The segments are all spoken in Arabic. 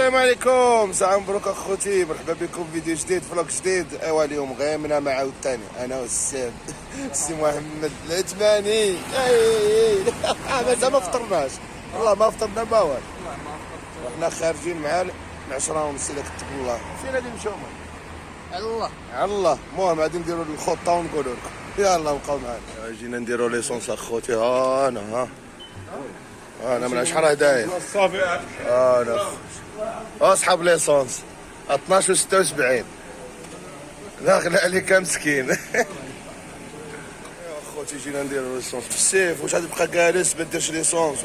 السلام عليكم، ساعة مبروك اخوتي، مرحبا بكم في فيديو جديد فلوق جديد. ايوا اليوم غيمنا مع عاوتاني انا والسي محمد العثماني. مازال ما فطرناش، والله ما فطرنا ما والو، وحنا خارجين مع 10 ونص الا كتب الله. فين غادي نمشيو؟ على الله على الله. المهم غادي نديرو الخطة ونقولو لكم يلا بقاو معانا. جينا نديرو ليسونس اخوتي. ها انا انا من شحال داير صافي. انا اصحاب ليسونس 12 و 76 داخل عليك مسكين. يا اخوتي جينا نديرو ليسونس بالسيف، واش غادي تبقى جالس ما ديرش ليسونس؟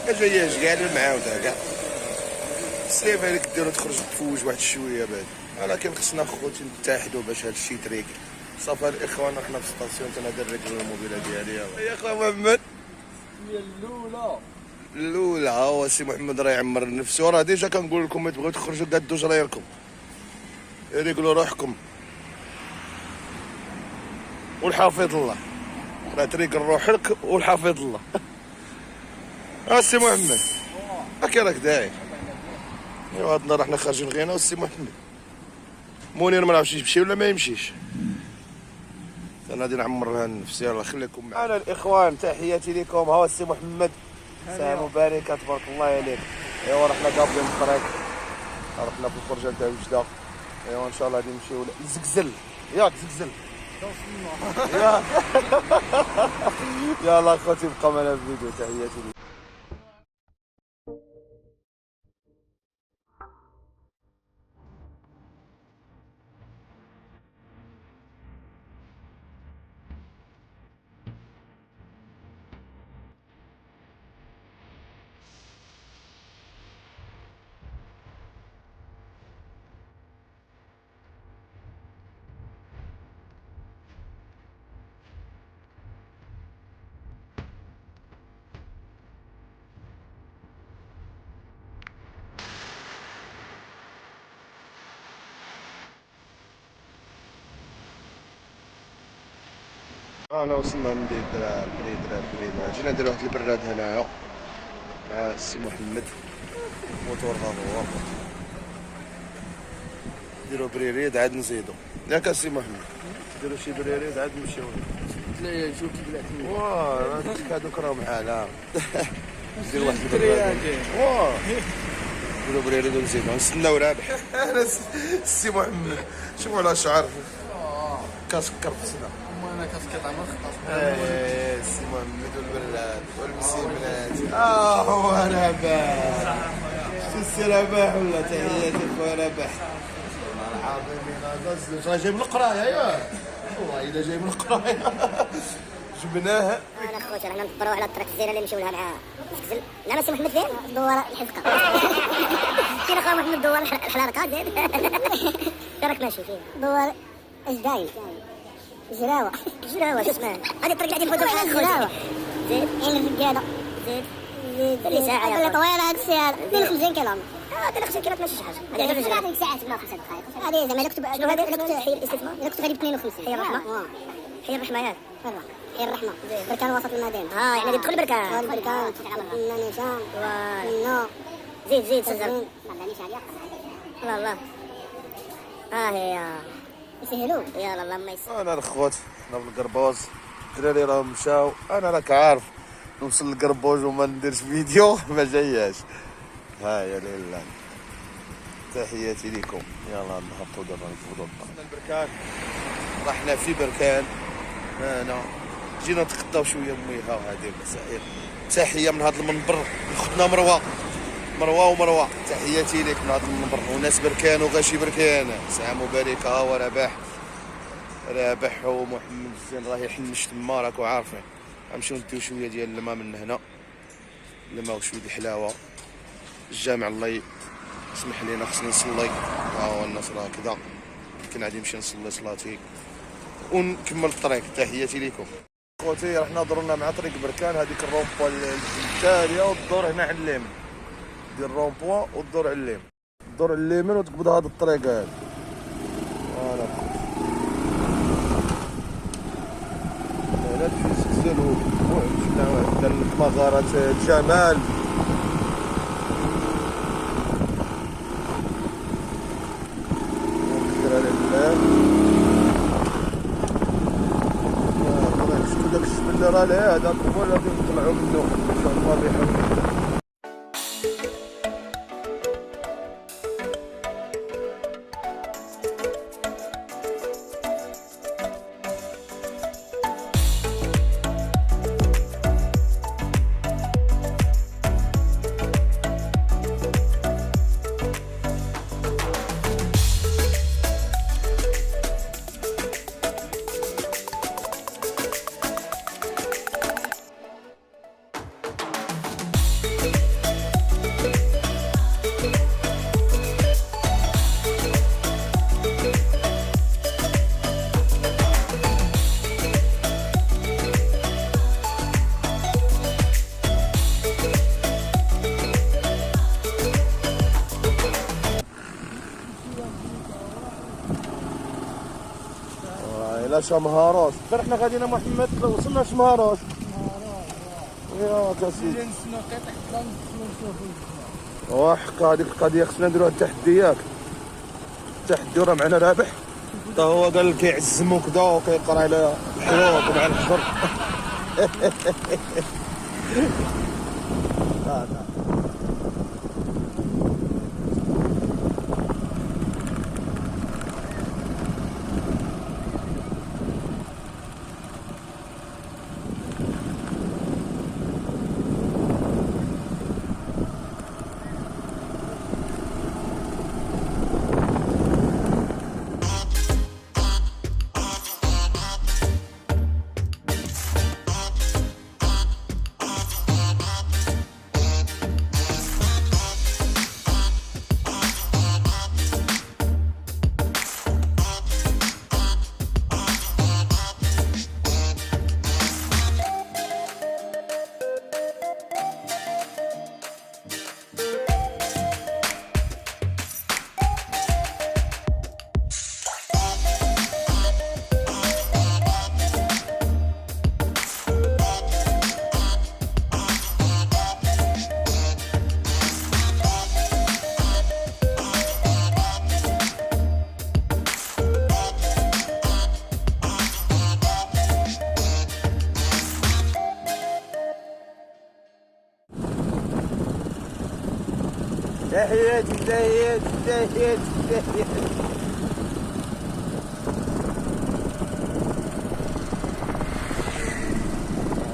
ما جاياش كاع المعاوده كاع السيف هذيك ديرو تخرج تفوج واحد شويه بعد، ولكن خصنا اخوتي نتحدوا باش هاد الشيء تريك. صافي الاخوان حنا في السطاسيون تنهضر رجل الموبيله ديالي. يا اخو محمد هي الاولى الاولى هو السي محمد راه يعمر نفسه، راه ديجا كنقول لكم ما تبغيو تخرجوا قادوا جرايركم، ريقلوا روحكم والحافظ الله، راه تريقل روحك والحافظ الله. السي محمد هاكي راك داير. ايوا هاد النهار حنا خارجين غير انا والسي محمد. منير ما نعرفش يمشي ولا ما يمشيش، انا غادي نعمرها نفسي. يلاه خليكم معنا الاخوان، تحياتي لكم. ها السي محمد، ساعة مباركة تبارك الله عليك. ايوا رحنا قابلين الطريق، رحنا في الخرجة تاع وجدة. ايوا ان شاء الله غادي نمشيو لزقزل. ياك زقزل ياك. يلا اخوتي بقاو معنا في الفيديو، تحياتي لكم. انا وصلنا ندير بريد، جينا ندير واحد البراد هنايا مع السي محمد. موتور ها هو، نديرو بريريد عاد نزيدو. ياك السي محمد نديرو شي بريريد عاد نمشيو. تلاقي جوج بلاتين واه هادوك راهم معانا. ندير واحد البراد، واه نديرو بريريد ونزيدو نستناو رابح. انا السي محمد شوفوا على شعر كاسكر في السنة. انا كاسكيط عمر السي محمد والبراد والمسيمنات. هو رباح. شتي السي رباح ولا؟ تحياتي خويا رباح. والله العظيم الا جاي من القرايه. ياك والله الا جاي من القرايه. جبناها. انا خوتي رانا ندبروا على الطريق الزينه اللي نمشيو لها مع زكزل. لا ماشي محمد فين دوار الحزقه. كاين اخويا محمد دوار الحلارقه زيد. فين راك ماشي فين دوار اش داير جراوه شو اسمها هذه الطريق اللي غادي نفوتوا معاها جراوه. زيد عين الرقاده. زيد اللي ساعه اللي طويله هذا السياره 52 كيلومتر. 52 كيلومتر ماشي شي حاجه. هذه ساعات ولا 5 دقائق. هذه زعما كنت شنو هذه كنت حي الاستثمار كنت غادي ب 52. حي الرحمه. حي الرحمه ياك حي الرحمه. بركان وسط المدينه. يعني غادي تدخل بركان. بركان نيشان نو. زيد سزر. الله الله. هي يسهلوا يلا الله ما يسهل. انا الخوت حنا بالقربوز، الدراري راهم مشاو، انا راك عارف نوصل للقربوز وما نديرش فيديو ما جاياش. هايا لله، تحياتي لكم. يلا نهبطوا دابا نفوضوا البركان. رحنا في بركان هنا، جينا نتغداو شويه ميها وهذه المسائل. تحيه من هذا المنبر لختنا مروه، تحياتي لك من هذا المنبر وناس بركان وغاشي بركان. ساعه مباركه ورباح ومحمد الزين راه يحنش تما راكو عارفين. غنمشيو نديو شويه ديال الماء من هنا، الماء وشويه الحلاوه. الجامع الله يسمح لينا خصني نصلي. ها هو الناس راه كذا، يمكن غادي نمشي نصلي صلاتي ونكمل الطريق. تحياتي لكم خوتي. رحنا درنا مع طريق بركان، هذيك الرومبوا التاليه والدور هنا على اليمين. دير الرومبوا والدور على اليمين، الدور على اليمين وتقبض هذا الطريق هذا. فوالا هنا في زقزل وعندنا مغارة الجمال. راه لا هذاك هو اللي غادي نطلعوا منه ان شاء الله بحول الله. لا شمهارات حنا غاديين محمد وصلنا شمهارات يا سيدي نسمع قطع لا نشوفوا وحق هذيك القضيه خصنا نديروها التحديات. التحدي راه معنا رابح حتى هو قال لك كيعزم وكذا وكيقرا على الحروب مع الحجر. لا لا تحياتي تحياتي تحياتي تحياتي.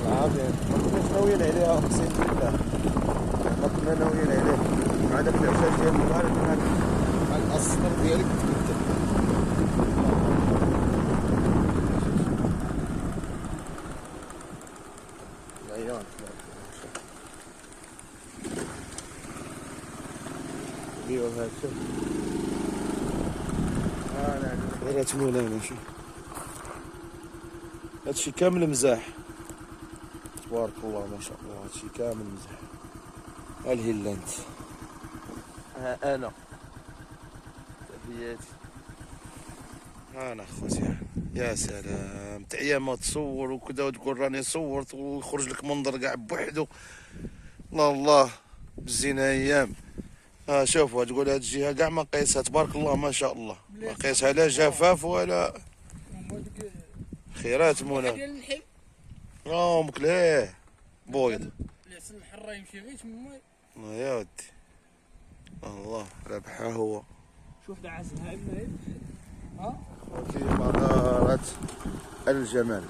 العافية ما كناش ناويين عليها اقسم بالله ما كنا ناويين عليه مع داك العشاء ديال المغرب مع الاصفر ديالك تبدل. العيان ايوا هادشي غير مولانا شوف هادشي كامل مزاح تبارك الله ما شاء الله هادشي كامل مزاح. ها الهيلاند ها انا تحياتي ها انا خوتي يا سلام تعيا ما تصور وكذا وتقول راني صورت ويخرج لك منظر كاع بوحدو. الله الله بالزينه ايام. ها شوفوا تقول هاد الجهه كاع ما قيسها تبارك الله ما شاء الله ما قيسها لا جفاف ولا خيرات مولانا. ديال اللحم مكليه بويض العسل الحر يمشي غير تما يا ودي الله ربحها هو. شوف دعسها إما ها خوتي مغارات الجمال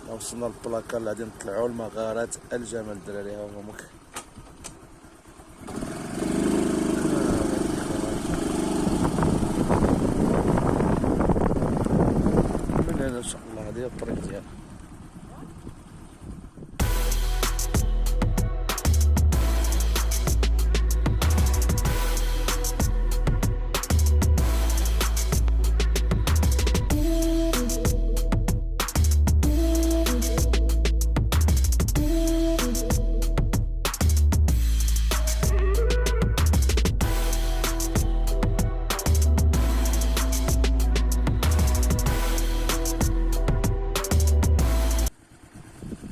وصلنا للبلاكار اللي غادي نطلعوا لمغارات الجمال الدراري. ها هما من هنا ان شاء الله هذه الطريق ديالها.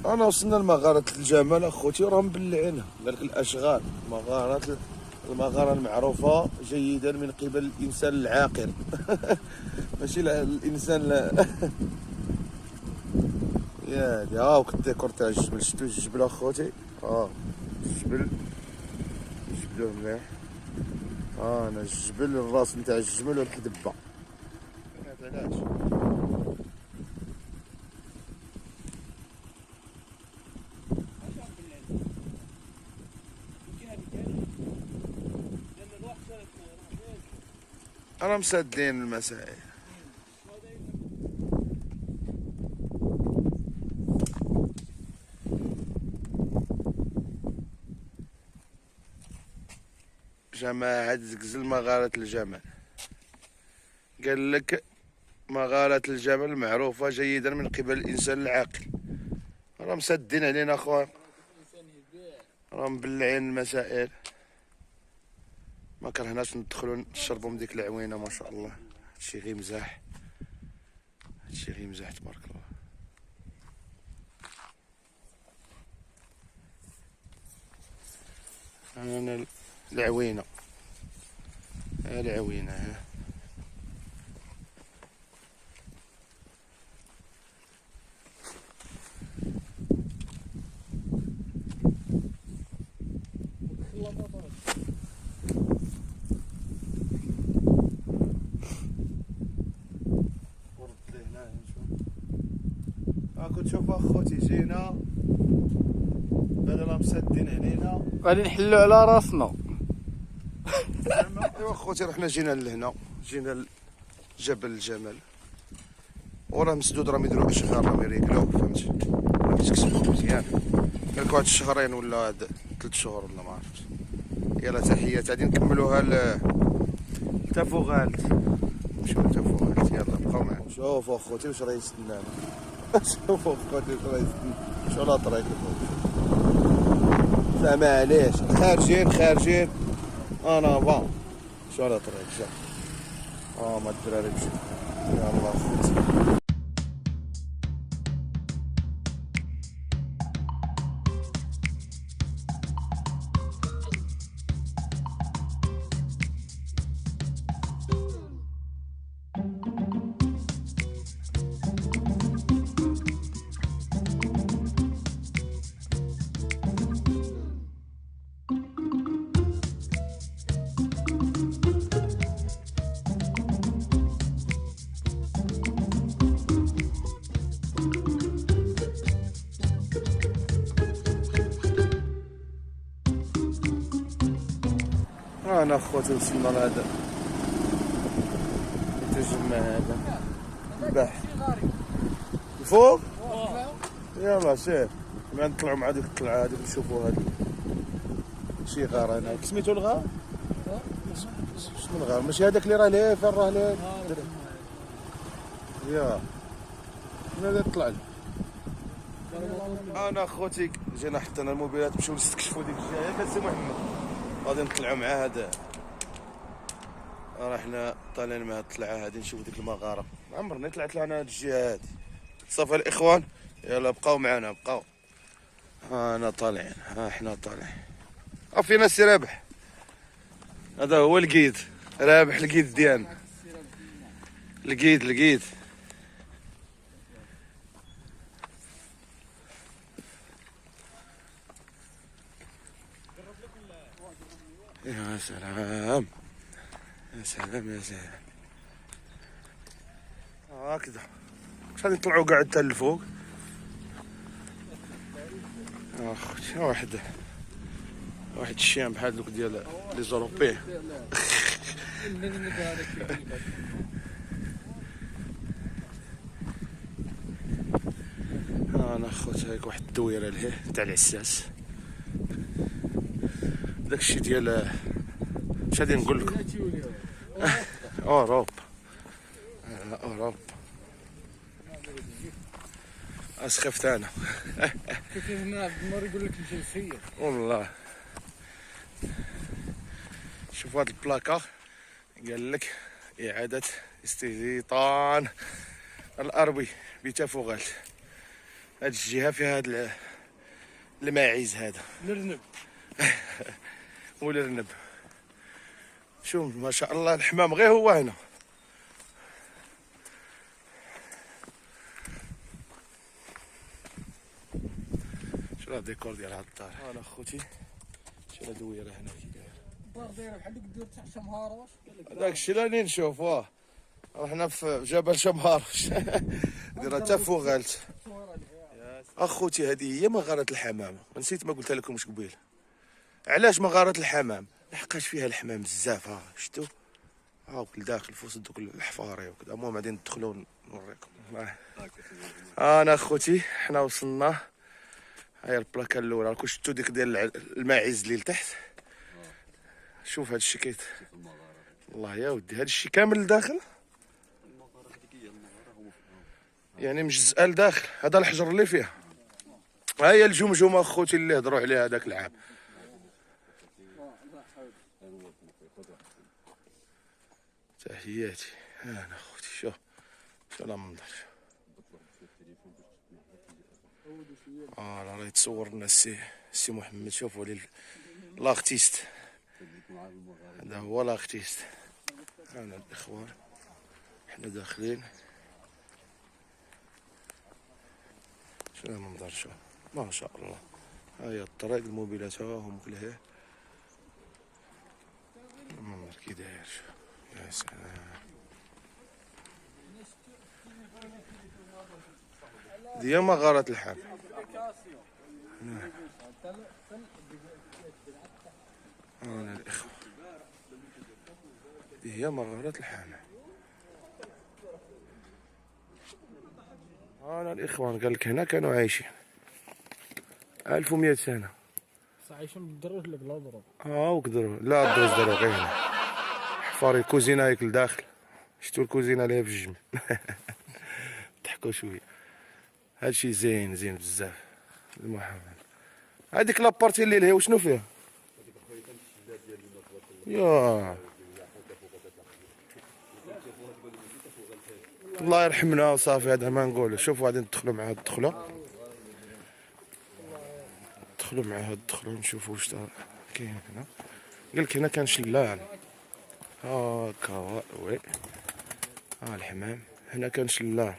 انا وصلنا لمغارة الجمال اخوتي راهم مبلعينها قالك الاشغال المغارة المعروفة جيدا من قبل الانسان العاقل ماشي الانسان يا هادي ها هو الديكور تاع الجبل. شفتو الجبل اخوتي؟ الجبل جبلوه مليح. انا الجبل الراس نتاع الجمل والحدبه. علاش راه مسادين المسائل. جماعة زقزل مغارة الجمل. قال لك مغارة الجمل معروفة جيدا من قبل الإنسان العاقل. راه مسدين علينا أخوان، راه مبلعين المسائل. ما كرهناش ندخلو نشربو من ديك العوينة. ما شاء الله هادشي غير مزاح، هادشي غير مزاح تبارك الله. أنا العوينة، العوينة ها. هاكو تشوف اخوتي جينا هذا راه مسدين علينا. غادي نحلو على راسنا. ايوا اخوتي رحنا جينا لهنا، جينا لجبل الجمل وراه مسدود. راهم يديروا اشغال، راهم يريقلوه فهمتي، راهم يتكسبوا مزيان. قالك واحد الشهرين ولا هاد 3 شهور ولا ما عرفتش. يلا تحيات غادي نكملوها لتافوغالت. نمشيو لتافوغالت. يلا بقاو معنا. شوفوا اخوتي واش راه يستنانا. شوفوا اخوتي واش راه يستنانا. شو لا طريق لا معليش خارجين انا فان. شو على طريق جا ما الدراري مشيو. يلا اخوتي انا اخوتي وصلنا لهذا التجمع هذا البحر الفوق. يلا سير ما نطلعوا مع ديك الطلعه هذيك نشوفوا هذا شي غار. هنا سميتو الغار؟ شنو الغار؟ ماشي هذاك اللي راه ليه فين راه ليه؟ يا من هذا طلع لي. انا اخوتي جينا حطينا الموبيلات نمشيو نستكشفوا ديك الجهه. ياك السي محمد غادي نطلعوا مع هذا. راه حنا طالعين مع الطلعه هذه نشوفوا ديك المغاره. عمرني طلعت لهنا هاد الجهه هادي. صافي الاخوان يلا بقاو معنا بقاو. انا طالعين حنا طالعين. فينا السي رابح هذا هو القيد. رابح القيد ديالنا. القيد يا سلام يا سلام. هكذا واش غادي نطلعوا قاعد حتى للفوق. اخوتي واحد الشام بحال دوك ديال لي زوروبي. انا اخوتي هاك واحد الدويره لهيه تاع العساس. داكشي ديال اش غادي نقول لكم اوروب. اسخفت انا. كيف هنا عبد المر يقول لك الجنسيه والله. شوف هاد البلاكا قال لك اعاده استيطان الاربي بتافوغالت. هاد الجهه فيها هاد الماعز هذا الارنب والارنب. شوف ما شاء الله الحمام غير هو هنا. راه ديكور ديال هاد الدار. انا خوتي شي دويره هنا كي داير الدار دايره بحال ديك دير تاع شمهاروش. داك الشيء راني نشوف. رحنا في جبل شمهاروش دايره حتى فوق غالت. اخوتي هذه هي مغاره الحمام. نسيت ما قلتها لكمش قبيل. علاش مغاره الحمام؟ لحقاش فيها الحمام بزاف. شفتوا هاك لداخل في وسط دوك الحفاري وكذا. المهم غادي ندخلوا نوريكم. انا اخوتي حنا وصلنا. هاي البلاكه الاولى. راكم شفتوا ديك ديال الماعز اللي لتحت. شوف هذا الشيء كيت الله يا ودي. هذا الشيء كامل لداخل يعني مجزء لداخل. هذا الحجر اللي فيها. ها هي الجمجمه اخوتي اللي هضروا عليها هذاك العام. تحياتي. انا اخوتي شوف المنظر. راه يتصور لنا السي محمد. شوفوا لي لاختيست. هذا هو لاختيست. انا الاخوان حنا داخلين. شنو المنظر. شوف ما شاء الله. هاي الطريق الموبيلات هم كلها. المنظر كي داير. شوف يا سلام. دي مغارة الحمام. أنا الإخوة دي هي مغارة الحمام. أنا الإخوان قال لك هنا كانوا عايشين 1100 سنة. عايشين بالدروج ولا بلا ضروج؟ وكدروا. لا الدروج داروا غير هنا. حفاري كوزينة هيك لداخل. شفتوا الكوزينة اللي هي في الجمل. ضحكوا شوية. هادشي زين بزاف. المهم هذيك لابارتي اللي هي وشنو فيها؟ يا الله يرحمنا وصافي. هذا ما نقولوا. شوفوا غادي ندخلوا مع هاد الدخله. نشوفوا واش كاين هنا. قالك هنا كان شلال هاكا. وي الحمام. هنا كان شلال.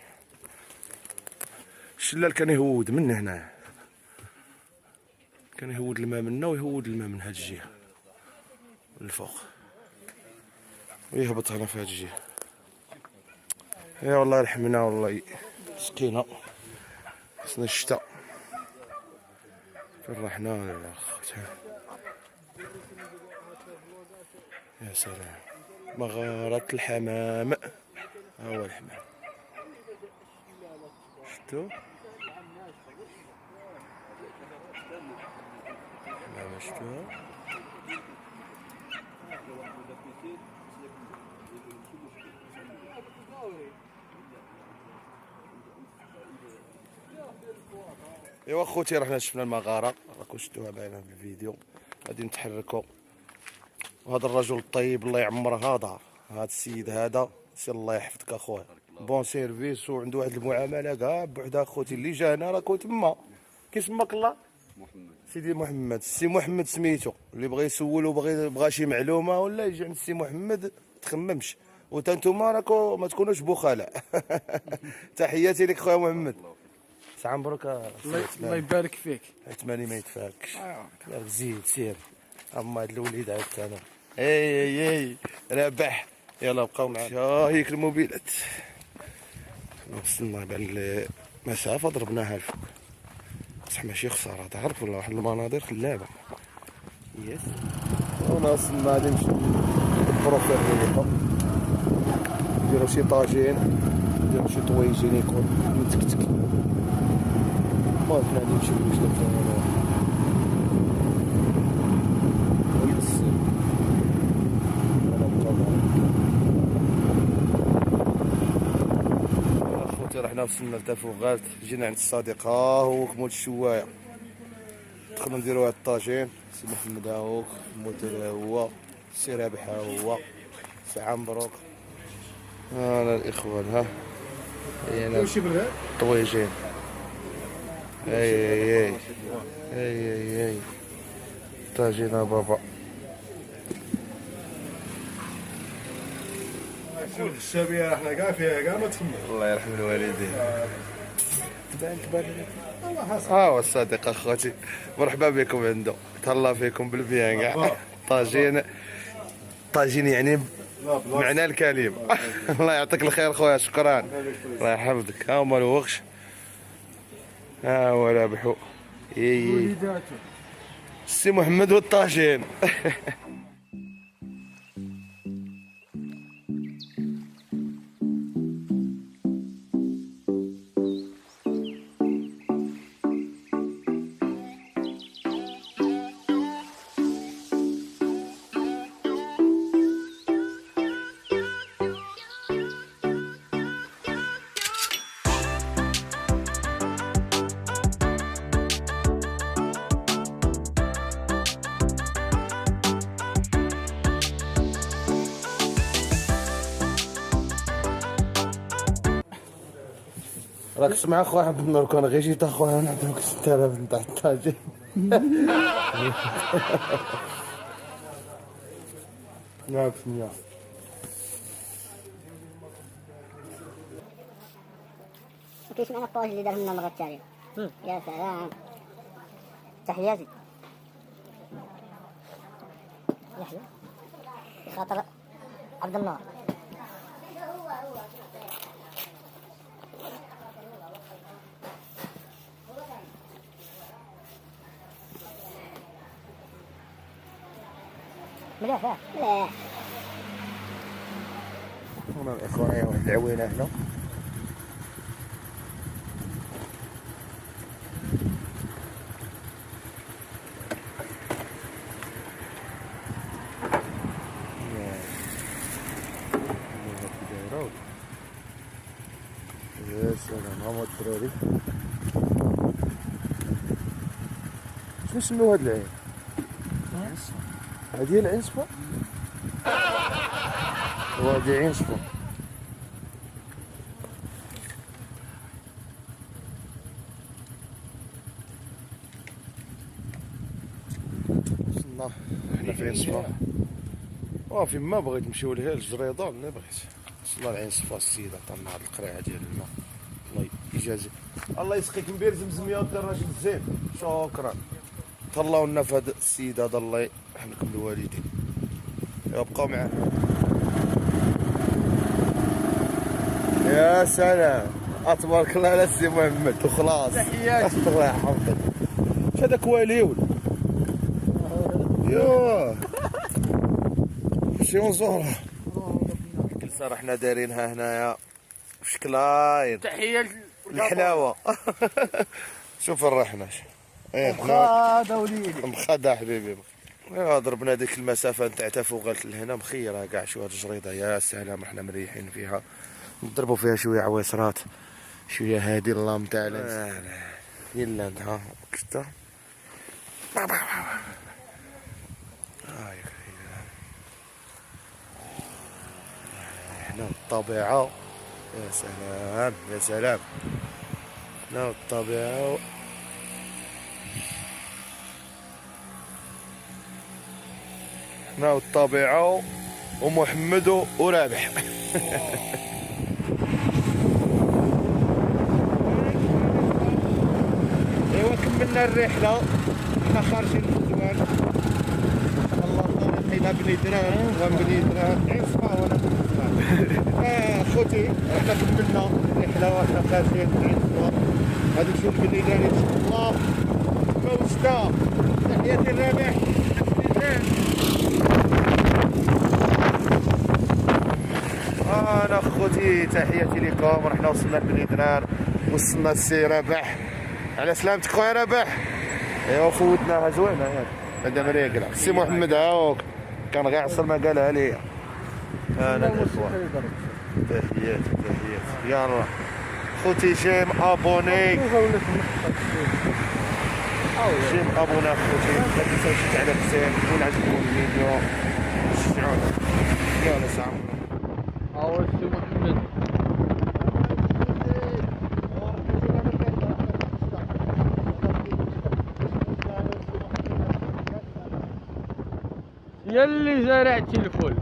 الشلال كان يهود من هنا. كان يهود الماء منا ويهود الماء من هاد الجهه الفوق ويهبط هنا في هاد الجهه. يا والله يرحمنا والله سقينا. خصنا الشتاء. فين رحنا يا اخوتي. يا سلام. مغارة الحمام. ها هو الحمام. شفتوا حمام. شفتوها. ايوا اخوتي رحنا شفنا المغاره. راكم شفتوها باينه في الفيديو. غادي نتحركوا. وهذا الرجل الطيب الله يعمره دار. هذا السيد هذا سي الله يحفظك اخويا. بون سيرفيس وعنده واحد المعامله كاع بوحدها. اخوتي اللي جا هنا راكو تما. كيسماك الله؟ محمد. سيدي محمد. السي محمد سميتو. اللي بغى يسول بغى شي معلومه ولا يجي عند السي محمد تخممش. وانتوما راكو ما تكونوش بخلاء. تحياتي لك خويا محمد. ساعة مبروك. الله يبارك فيك. عثماني ما يتفاكش. ياك زيد سير. اما هاد الوليد عاد انا. اي رابح. يلا بقاو معايا. هيك الموبيلات. وصلنا بان المسافة ضربناها الفوق. بصح ماشي خسارة. تعرف ولا واحد المناظر خلابة. يس. وصلنا غادي نمشيو نبرو في الريحة. نديرو شي طاجين. نديرو شي طويجين يكون متكتك. ما كنا غادي نمشيو نشوفو اخوتي. رحنا وصلنا لتافوغات. جينا عند الصديق. هو كموت الشوايه. دخلنا نديرو هاد الطاجين. سي محمد هاوك. موتر هو. سي رابح هو. ساعة مبروك. انا الاخوان. ها هنا طويجين. اي طاجينا بابا. الشابيه احنا كاع فيها كاع ما تخمم. الله يرحم الوالدين. هو الصديق اخوتي، مرحبا بكم عنده، تهلا فيكم بالبيان كاع. طاجين يعني معنى الكلمة. الله يعطيك الخير خويا، شكرا، الله يحفظك. ها هما الوغش، ها هو رابحو السي محمد والطاجين. راك تسمع اخويا عبد النور، كان غير جيت اخويا نعطيوك 6000 نتاع الطاجين. نعم 100. كيف معنا الطاج اللي دار لنا المره التاليه. يا سلام، تحياتي يحيى خاطر عبد النور. مليح مليح. هنا الاخوان واحد العوينه هنا. يا سلام، ها هو الدراري. شنو سميو هاد العين؟ هادي هي العنصفة؟ وهادي عنصفة. وصلنا حنا في عنصفة، وفي ما بغيت نمشيو لها الجريدة اللي بغيت. وصلنا لعنصفة السيدة عطانا هاد القريعة ديال الماء، الله يجازيك. الله يسقيك مبير زمزم يا ودي الراجل الزين، شكرا. تهلاو لنا في هاد السيد هذا، الله يرحمكم الوالدين. يبقاو معاه. يا سلام، تبارك الله على السي محمد وخلاص. تحياتي. الله يحفظك. اش هذاك واليول؟ يوه شي ونزورها. الكلسة رحنا دايرينها هنايا بشكلاين. تحية الحلاوة. شوف الرحنا مخاضة وليدي، مخادة حبيبي. ضربنا ديك المسافة نتاع تفوغلت لهنا مخيرة كاع شوية الجريدة. يا سلام، احنا مريحين فيها، نضربوا فيها شوية عويصرات، شوية هادي اللام تاع يلا انت ها كشتا. هنا الطبيعة، يا سلام يا سلام. هنا الطبيعة، هنا الطبيعة ومحمد ورابح. ايوا كملنا الرحلة، حنا خارجين من الزوان. الله لقينا بني دران وبني دران عنصفة وانا من الزوان. خوتي حنا كملنا الرحلة وحنا خارجين من عنصفة. هادوك شوف بني دران ان شاء الله موجدة. تحياتي الرابح انا خوتي، تحياتي لكم. رحنا وصلنا لبني درار، وصلنا للسي رابح. على سلامتك خويا رابح. ايوا فوتناها زوينه ياك، هذا مريقله. السي محمد هاوك كان غير عصر ما قالها ليا. انا الاخوه، تحياتي تحياتي. يلا خوتي جيم ابوني، جيم ابوني خوتي. ما تنساوش على حسين، وين عجبكم الفيديو شجعونا. يلا سلام. هاو السي محمد. يلي زرعتي الفل.